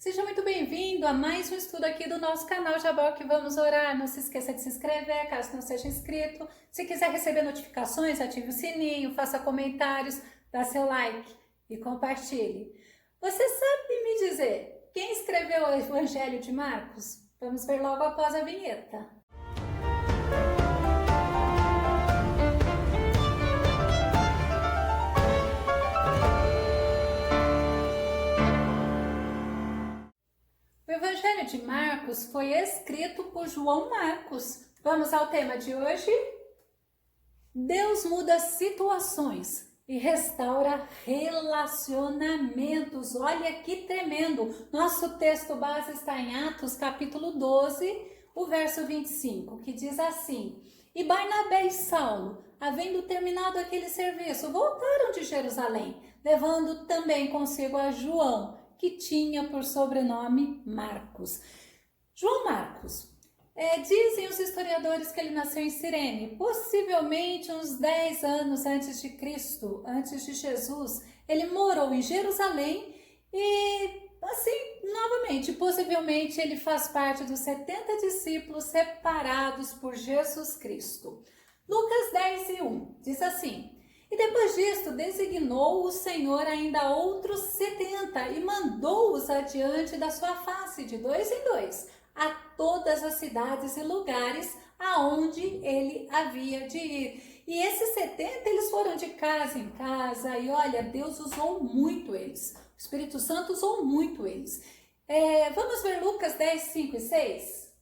Seja muito bem-vindo a mais um estudo aqui do nosso canal Jaboque Vamos Orar. Não se esqueça de se inscrever, caso não seja inscrito. Se quiser receber notificações, ative o sininho, faça comentários, dá seu like e compartilhe. Você sabe me dizer quem escreveu o Evangelho de Marcos? Vamos ver logo após a vinheta. O Evangelho de Marcos foi escrito por João Marcos. Vamos ao tema de hoje? Deus muda situações e restaura relacionamentos. Olha que tremendo! Nosso texto base está em Atos capítulo 12, o verso 25, que diz assim: E Barnabé e Saulo, havendo terminado aquele serviço, voltaram de Jerusalém, levando também consigo a João, que tinha por sobrenome Marcos. João Marcos, dizem os historiadores que ele nasceu em Cirene, possivelmente uns 10 anos antes de Cristo, antes de Jesus. Ele morou em Jerusalém e, assim, novamente, possivelmente ele faz parte dos 70 discípulos separados por Jesus Cristo. Lucas 10:1 diz assim: E depois disto designou o Senhor ainda outros 70 e mandou-os adiante da sua face de 2 em 2 a todas as cidades e lugares aonde ele havia de ir. E esses 70 eles foram de casa em casa e olha, Deus usou muito eles. O Espírito Santo usou muito eles. Vamos ver Lucas 10:5 e 6?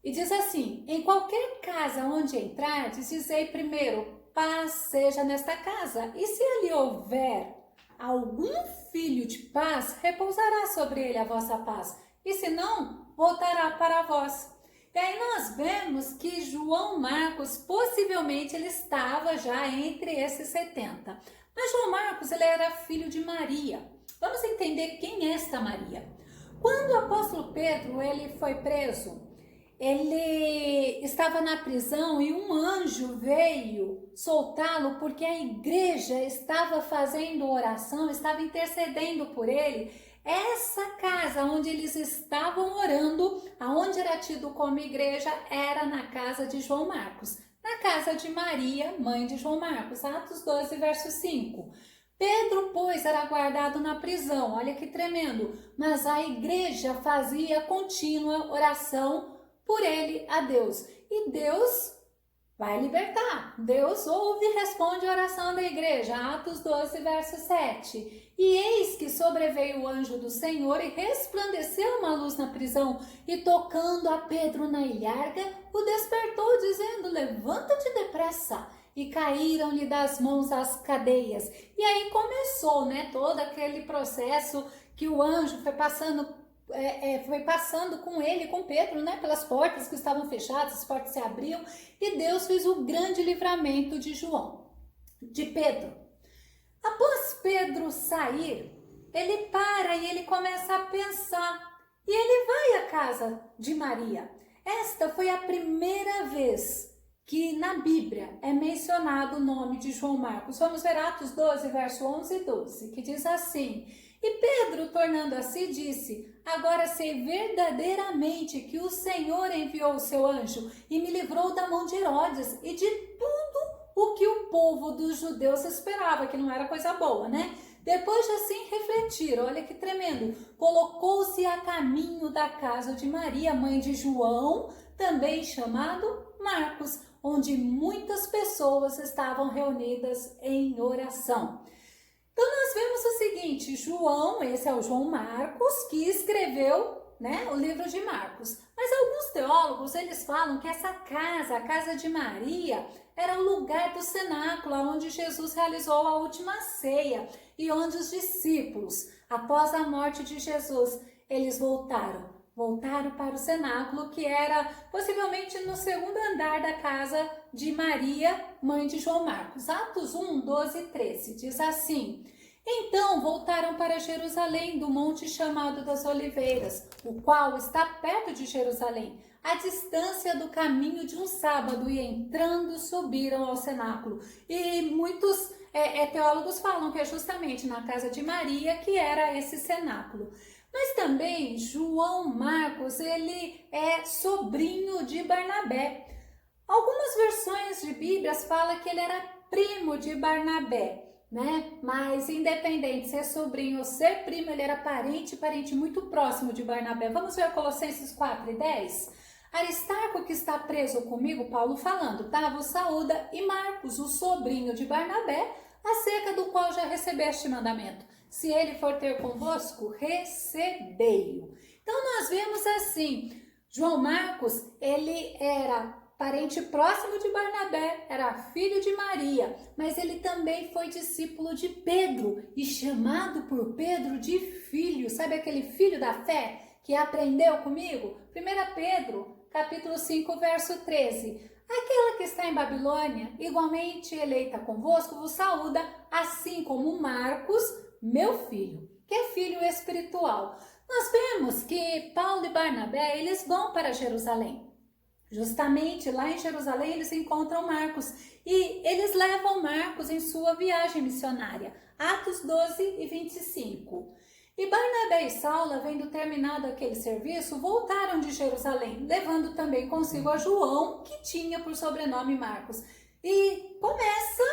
E diz assim: Em qualquer casa onde entrardes, dizei primeiro: paz seja nesta casa, e se ali houver algum filho de paz, repousará sobre ele a vossa paz, e se não, voltará para vós. E aí nós vemos que João Marcos, possivelmente ele estava já entre esses 70. Mas João Marcos, ele era filho de Maria. Vamos entender quem é esta Maria. Quando o apóstolo Pedro, ele foi preso, ele estava na prisão e um anjo veio soltá-lo porque a igreja estava fazendo oração, estava intercedendo por ele. Essa casa onde eles estavam orando, aonde era tido como igreja, era na casa de João Marcos, na casa de Maria, mãe de João Marcos. Atos 12, verso 5. Pedro, pois, era guardado na prisão, olha que tremendo, mas a igreja fazia contínua oração por ele a Deus. E Deus vai libertar. Deus ouve e responde a oração da igreja. Atos 12, verso 7. E eis que sobreveio o anjo do Senhor e resplandeceu uma luz na prisão, e tocando a Pedro na ilharga, o despertou, dizendo: Levanta-te depressa. E caíram-lhe das mãos as cadeias. E aí começou, todo aquele processo que o anjo foi passando com ele, com Pedro, pelas portas que estavam fechadas, as portas se abriam, e Deus fez o grande livramento de Pedro. Após Pedro sair, ele para e ele começa a pensar, e ele vai à casa de Maria. Esta foi a primeira vez que na Bíblia é mencionado o nome de João Marcos. Vamos ver Atos 12, verso 11 e 12, que diz assim: E Pedro, tornando a si, disse: Agora sei verdadeiramente que o Senhor enviou o seu anjo e me livrou da mão de Herodes e de tudo o que o povo dos judeus esperava, que não era coisa boa, Depois de assim refletir, olha que tremendo, colocou-se a caminho da casa de Maria, mãe de João, também chamado Marcos, onde muitas pessoas estavam reunidas em oração. Então nós vemos o seguinte: João, esse é o João Marcos, que escreveu o livro de Marcos. Mas alguns teólogos, eles falam que essa casa, a casa de Maria, era o lugar do cenáculo, onde Jesus realizou a última ceia e onde os discípulos, após a morte de Jesus, eles voltaram para o cenáculo, que era possivelmente no segundo andar da casa de Maria, mãe de João Marcos. Atos 1, 12 e 13 diz assim: Então voltaram para Jerusalém, do monte chamado das Oliveiras, o qual está perto de Jerusalém, à distância do caminho de um sábado, e entrando subiram ao cenáculo. E muitos teólogos falam que é justamente na casa de Maria que era esse cenáculo. Mas também João Marcos, ele é sobrinho de Barnabé. Algumas versões de Bíblias falam que ele era primo de Barnabé, né? Mas independente de ser sobrinho ou ser primo, ele era parente muito próximo de Barnabé. Vamos ver Colossenses 4:10? Aristarco, que está preso comigo, Paulo falando, tá? Vos saúda, e Marcos, o sobrinho de Barnabé, acerca do qual já recebeste mandamento. Se ele for ter convosco, recebei-o. Então nós vemos assim, João Marcos, ele era parente próximo de Barnabé, era filho de Maria, mas ele também foi discípulo de Pedro e chamado por Pedro de filho. Sabe aquele filho da fé que aprendeu comigo? 1 Pedro, capítulo 5, verso 13. Aquela que está em Babilônia, igualmente eleita convosco, vos saúda, assim como Marcos, meu filho, que é filho espiritual. Nós vemos que Paulo e Barnabé, eles vão para Jerusalém. Justamente lá em Jerusalém eles encontram Marcos e eles levam Marcos em sua viagem missionária, Atos 12:25. E Barnabé e Saulo, havendo terminado aquele serviço, voltaram de Jerusalém, levando também consigo a João, que tinha por sobrenome Marcos. E começa,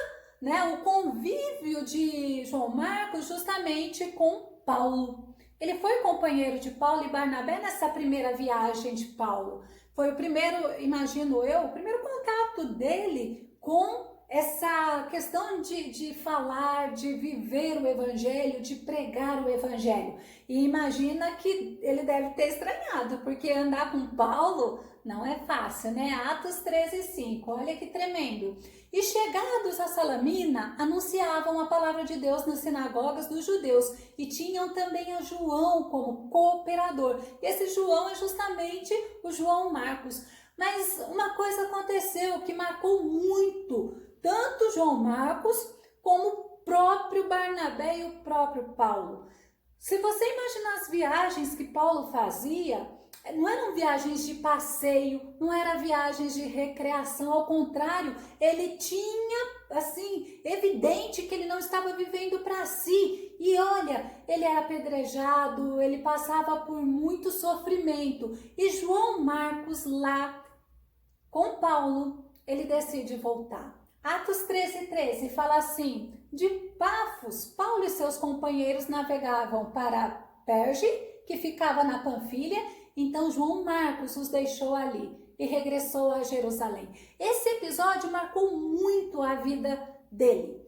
né, o convívio de João Marcos justamente com Paulo. Ele foi companheiro de Paulo e Barnabé nessa primeira viagem de Paulo. Foi o primeiro, imagino eu, o primeiro contato dele com essa questão de falar, de viver o evangelho, de pregar o evangelho. E imagina que ele deve ter estranhado, porque andar com Paulo não é fácil, né? Atos 13:5, olha que tremendo. E chegados a Salamina, anunciavam a palavra de Deus nas sinagogas dos judeus e tinham também a João como cooperador. E esse João é justamente o João Marcos. Mas uma coisa aconteceu que marcou muito tanto João Marcos como o próprio Barnabé e o próprio Paulo. Se você imaginar as viagens que Paulo fazia, não eram viagens de passeio, não eram viagens de recreação, ao contrário, ele tinha, assim, evidente que ele não estava vivendo para si. E olha, ele era apedrejado, ele passava por muito sofrimento. E João Marcos lá, com Paulo, ele decide voltar. Atos 13:13 fala assim, de Pafos, Paulo e seus companheiros navegavam para Perge, que ficava na Panfilha, então João Marcos os deixou ali e regressou a Jerusalém. Esse episódio marcou muito a vida dele.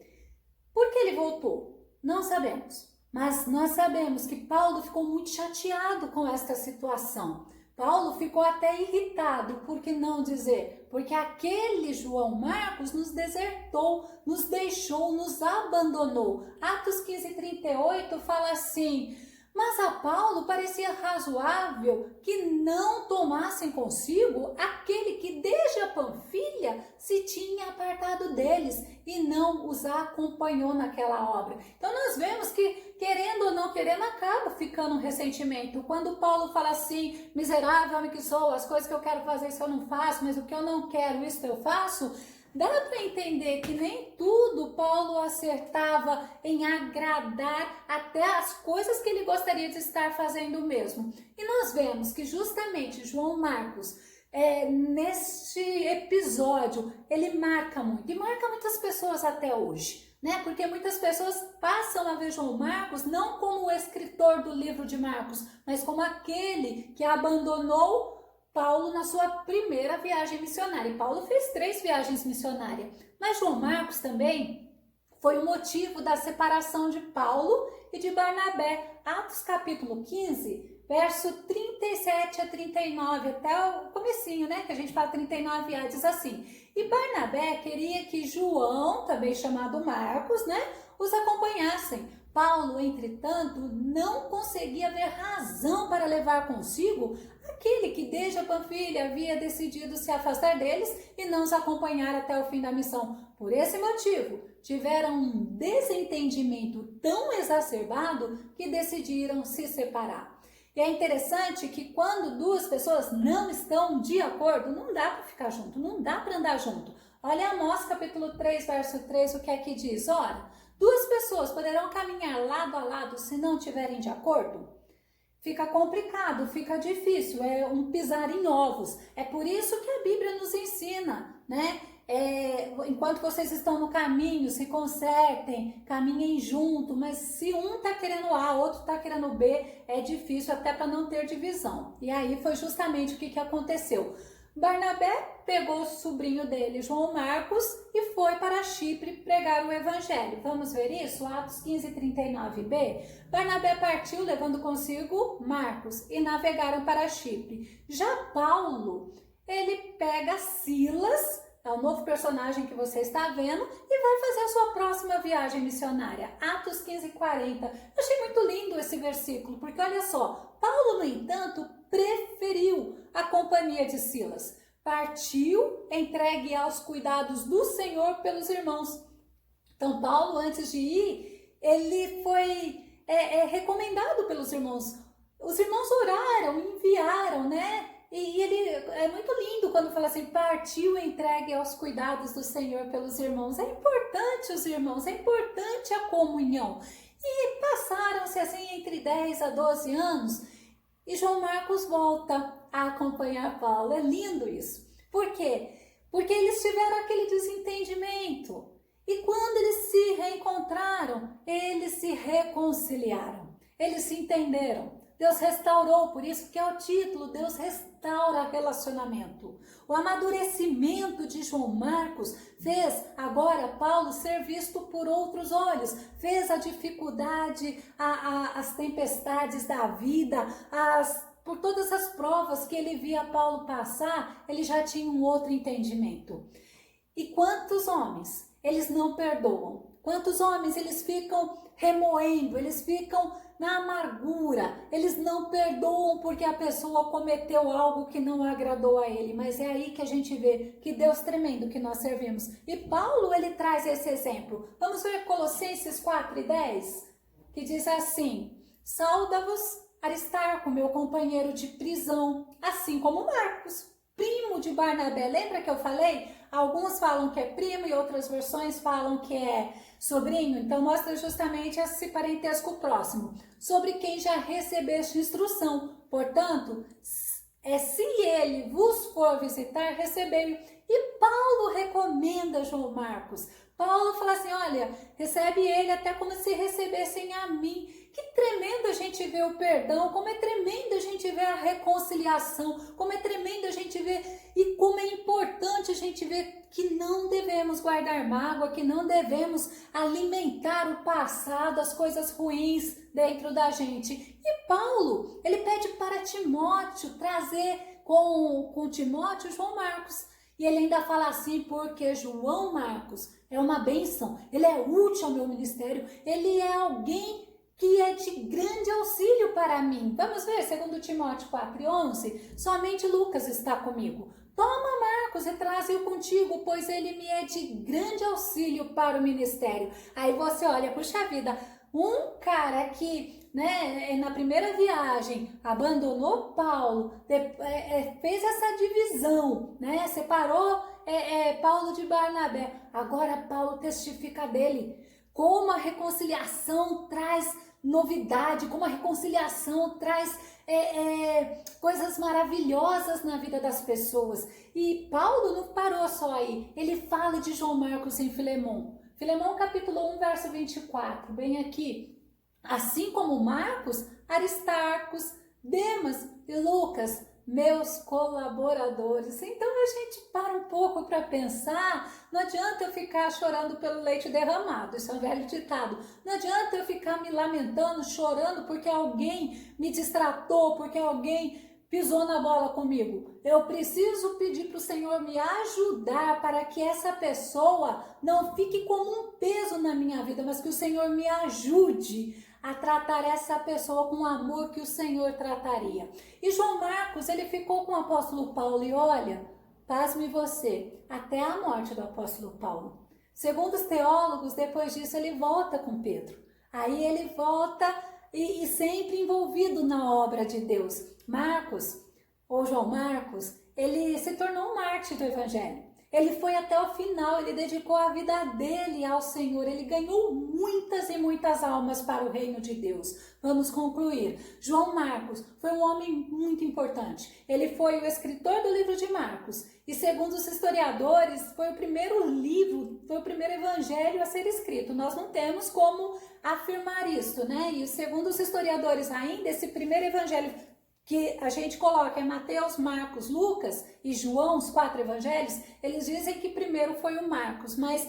Por que ele voltou? Não sabemos, mas nós sabemos que Paulo ficou muito chateado com esta situação. Paulo ficou até irritado, por que não dizer? Porque aquele João Marcos nos desertou, nos deixou, nos abandonou. Atos 15:38 fala assim, mas a Paulo parecia razoável que não tomassem consigo aquele que desde a Panfilha se tinha apartado deles e não os acompanhou naquela obra. Então nós vemos que, querendo ou não querendo, acaba ficando um ressentimento. Quando Paulo fala assim, miserável homem que sou, as coisas que eu quero fazer isso eu não faço, mas o que eu não quero isso eu faço, dá para entender que nem tudo Paulo acertava em agradar até as coisas que ele gostaria de estar fazendo mesmo. E nós vemos que justamente João Marcos, neste episódio, ele marca muito, e marca muitas pessoas até hoje, né? Porque muitas pessoas passam a ver João Marcos não como o escritor do livro de Marcos, mas como aquele que abandonou Paulo na sua primeira viagem missionária. E Paulo fez 3 viagens missionárias. Mas João Marcos também foi o motivo da separação de Paulo e de Barnabé. Atos capítulo 15, verso 37-39, até o comecinho, né? Que a gente fala 39, diz assim. E Barnabé queria que João, também chamado Marcos, né? Os acompanhassem. Paulo, entretanto, não conseguia ver razão para levar consigo aquele que desde a Panfilha havia decidido se afastar deles e não os acompanhar até o fim da missão. Por esse motivo, tiveram um desentendimento tão exacerbado que decidiram se separar. E é interessante que quando 2 pessoas não estão de acordo, não dá para ficar junto, não dá para andar junto. Olha Amós capítulo 3, verso 3, o que é que diz? Ora, 2 pessoas poderão caminhar lado a lado se não estiverem de acordo? fica complicado, fica difícil, é um pisar em ovos. É por isso que a Bíblia nos ensina, né? Enquanto vocês estão no caminho, se consertem, caminhem junto, mas se um tá querendo A, outro tá querendo B, é difícil até para não ter divisão. E aí foi justamente o que aconteceu. Barnabé pegou o sobrinho dele, João Marcos, e foi para Chipre pregar o evangelho. Vamos ver isso? Atos 15:39b. Barnabé partiu levando consigo Marcos e navegaram para Chipre. Já Paulo, ele pega Silas, é o novo personagem que você está vendo, e vai fazer a sua próxima viagem missionária. Atos 15:40. Eu achei muito lindo esse versículo, porque olha só, Paulo, no entanto, preferiu a companhia de Silas. Partiu, entregue aos cuidados do Senhor pelos irmãos. Então, Paulo, antes de ir, ele foi recomendado pelos irmãos. Os irmãos oraram, enviaram, né? E ele é muito lindo quando fala assim, partiu, entregue aos cuidados do Senhor pelos irmãos. É importante os irmãos, é importante a comunhão. E passaram-se assim entre 10 a 12 anos e João Marcos volta a acompanhar Paulo. É lindo isso. Por quê? Porque eles tiveram aquele desentendimento. E quando eles se reencontraram, eles se reconciliaram. Eles se entenderam. Deus restaurou, por isso que é o título, Deus restaura relacionamento. O amadurecimento de João Marcos fez agora Paulo ser visto por outros olhos, fez a dificuldade, as tempestades da vida, por todas as provas que ele via Paulo passar, ele já tinha um outro entendimento. E quantos homens eles não perdoam? Quantos homens eles ficam remoendo, eles ficam na amargura, eles não perdoam porque a pessoa cometeu algo que não agradou a ele, mas é aí que a gente vê que Deus tremendo que nós servimos. E Paulo, ele traz esse exemplo. Vamos ver Colossenses 4:10, que diz assim, sauda-vos Aristarco, meu companheiro de prisão, assim como Marcos, primo de Barnabé. Lembra que eu falei? Alguns falam que é primo e outras versões falam que é sobrinho. Então mostra justamente esse parentesco próximo. Sobre quem já recebeste instrução. Portanto, se ele vos for visitar, recebei-o. E Paulo recomenda João Marcos. Paulo fala assim, olha, recebe ele até como se recebessem a mim. Que tremendo a gente ver o perdão, como é tremendo a gente ver a reconciliação, como é tremendo a gente ver e como é importante a gente ver que não devemos guardar mágoa, que não devemos alimentar o passado, as coisas ruins dentro da gente. E Paulo, ele pede para Timóteo trazer com Timóteo João Marcos. E ele ainda fala assim, porque João Marcos é uma bênção, ele é útil ao meu ministério, ele é alguém que é de grande auxílio para mim. Vamos ver, 2 Timóteo 4:11, somente Lucas está comigo. Toma Marcos e traze-o contigo, pois ele me é de grande auxílio para o ministério. Aí você olha, puxa vida, um cara que, né, na primeira viagem abandonou Paulo, fez essa divisão, né, separou Paulo de Barnabé. Agora Paulo testifica dele. Como a reconciliação traz novidade, como a reconciliação traz coisas maravilhosas na vida das pessoas. E Paulo não parou só aí, ele fala de João Marcos em Filemão. Filemão capítulo 1, verso 24, bem aqui. Assim como Marcos, Aristarcos, Demas e Lucas, meus colaboradores. Então a gente para um pouco para pensar, não adianta eu ficar chorando pelo leite derramado, isso é um velho ditado. Não adianta eu ficar me lamentando, chorando porque alguém me distratou, porque alguém pisou na bola comigo. Eu preciso pedir para o Senhor me ajudar para que essa pessoa não fique como um peso na minha vida, mas que o Senhor me ajude a tratar essa pessoa com o amor que o Senhor trataria. E João Marcos, ele ficou com o apóstolo Paulo e olha, pasme você, até a morte do apóstolo Paulo. Segundo os teólogos, depois disso ele volta com Pedro. Aí ele volta e sempre envolvido na obra de Deus. Marcos, ou João Marcos, ele se tornou um mártir do evangelho. Ele foi até o final, ele dedicou a vida dele ao Senhor, ele ganhou muitas e muitas almas para o reino de Deus. Vamos concluir. João Marcos foi um homem muito importante. Ele foi o escritor do livro de Marcos e, segundo os historiadores, foi o primeiro livro, foi o primeiro evangelho a ser escrito. Nós não temos como afirmar isso, né? E segundo os historiadores ainda, esse primeiro evangelho que a gente coloca em Mateus, Marcos, Lucas e João, os 4 evangelhos, eles dizem que primeiro foi o Marcos, mas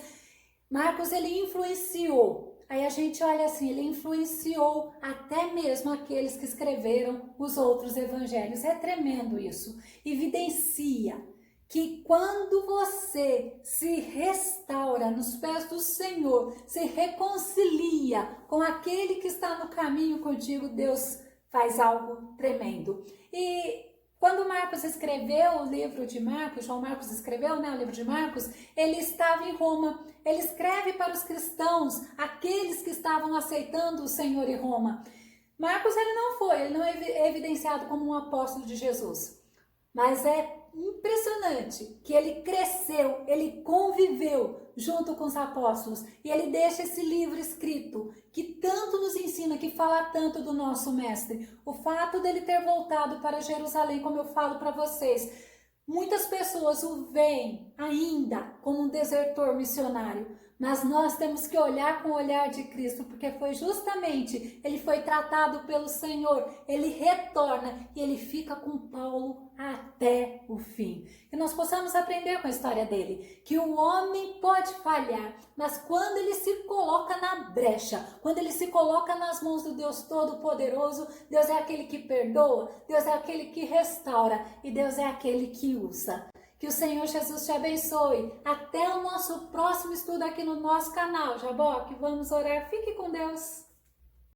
Marcos ele influenciou. Aí a gente olha assim, ele influenciou até mesmo aqueles que escreveram os outros evangelhos. É tremendo isso. Evidencia que quando você se restaura nos pés do Senhor, se reconcilia com aquele que está no caminho contigo, Deus faz algo tremendo. E quando Marcos escreveu o livro de Marcos, João Marcos escreveu, né, o livro de Marcos, ele estava em Roma. Ele escreve para os cristãos, aqueles que estavam aceitando o Senhor em Roma. Marcos ele não é evidenciado como um apóstolo de Jesus. Mas é impressionante que ele cresceu, ele conviveu junto com os apóstolos e ele deixa esse livro escrito que tanto nos ensina, que fala tanto do nosso mestre. O fato dele ter voltado para Jerusalém, como eu falo para vocês, muitas pessoas o veem ainda como um desertor missionário, mas nós temos que olhar com o olhar de Cristo, porque foi justamente, ele foi tratado pelo Senhor, ele retorna e ele fica com Paulo até o fim. Que nós possamos aprender com a história dele, que o homem pode falhar, mas quando ele se coloca na brecha, quando ele se coloca nas mãos do Deus Todo-Poderoso, Deus é aquele que perdoa, Deus é aquele que restaura e Deus é aquele que usa. Que o Senhor Jesus te abençoe. Até o nosso próximo estudo aqui no nosso canal. Jaboque, vamos orar. Fique com Deus.